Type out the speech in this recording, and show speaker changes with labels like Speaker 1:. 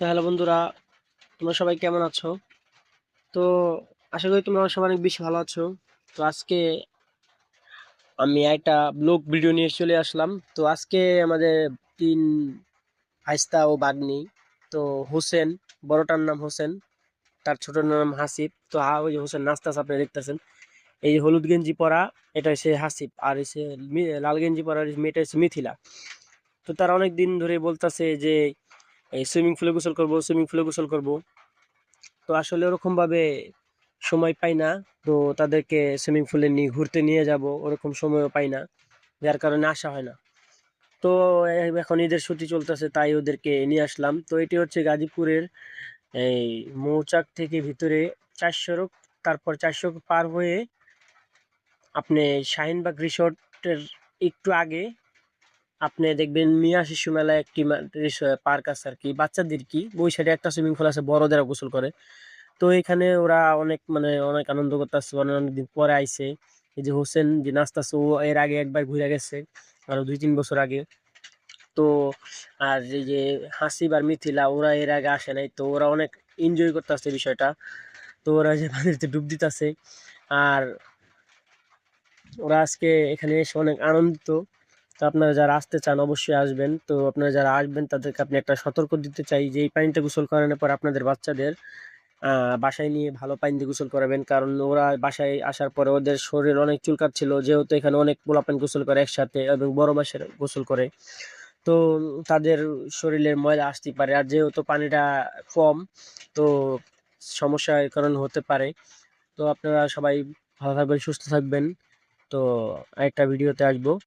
Speaker 1: তো হ্যালো বন্ধুরা, তোমরা সবাই কেমন আছো? তো আশা করি তোমরা সবাই অনেক বেশি ভালো আছো। তো আজকে আমি একটা ব্লগ ভিডিও নিয়ে চলে আসলাম। তো আজকে আমাদের তিন ভাইস্তা ও ভাগ্নি। তো হোসেন, বড়টার নাম হোসেন, তার ছোটর নাম হাসিব। তো ওই যে হোসেন নাচতাছে, আপনি দেখতেছেন। এই যে হলুদ গেঞ্জি পরা, এটা হচ্ছে হাসিব, আর হচ্ছে লাল গেঞ্জি পরা মেয়েটা হচ্ছে মিথিলা। তো তারা অনেক দিন ধরে বলতাছে যে এই সুইমিং পুলে গোসল করবো, সুইমিং পুলে গোসল করবো। তো আসলে ওরকম ভাবে সময় পাই না। তো তাদেরকে সুইমিং পুলে নিয়ে ঘুরতে নিয়ে যাব, ওরকম সময়ও পাই না, যার কারণে আসা হয় না। তো এখন ঈদের ছুটি চলতেছে, তাই ওদেরকে নিয়ে আসলাম। তো এটি হচ্ছে গাজীপুরের এই মৌচাক থেকে ভিতরে 400, তারপর 400 পার হয়ে আপনি শাহিনবাগ রিসোর্টের একটু আগে আপনি দেখবেন মিয়া শিশু মেলা একটি পার্ক আছে আর কি, বাচ্চাদের কি ওই সাইডে একটা সুইমিং পুল আছে, বড়দেরও গোসল করে। তো এখানে ওরা অনেক অনেক আনন্দ করতেছে, অনেকদিন পরে আইছে। এই যে হোসেন যে নাচতেছে, ও এর আগে একবার ঘুরে গেছে, আরো 2-3 বছর আগে। তো আর এই যে হাসিব আর মিথিলা, ওরা এর আগে আসে নাই, তো ওরা অনেক এনজয় করতেছে বিষয়টা। তো ওরা যে পানিতে ডুব দিতেছে, আর ওরা আজকে এখানে এসে অনেক আনন্দিত। তো আপনারা যারা আসতে চান অবশ্যই আসবেন। তো আপনারা যারা আসবেন তাদেরকে আপনি একটা সতর্ক দিতে চাই যে এই পানিতে গোসল করানোর পর আপনাদের বাচ্চাদের বাসায় নিয়ে ভালো পানি দিয়ে গোসল করাবেন, কারণ ওরা বাসায় আসার পরে ওদের শরীর অনেক চুলকাচ্ছিল, যেহেতু এখানে অনেক পোলাপান গোসল করে একসাথে এবং বড় মাসের গোসল করে। তো তাদের শরীরের ময়লা আসতে পারে, আর যেহেতু পানিটা কম, তো সমস্যার কারণ হতে পারে। তো আপনারা সবাই ভালো থাকবেন, সুস্থ থাকবেন। তো আরেকটা ভিডিওতে আসবো।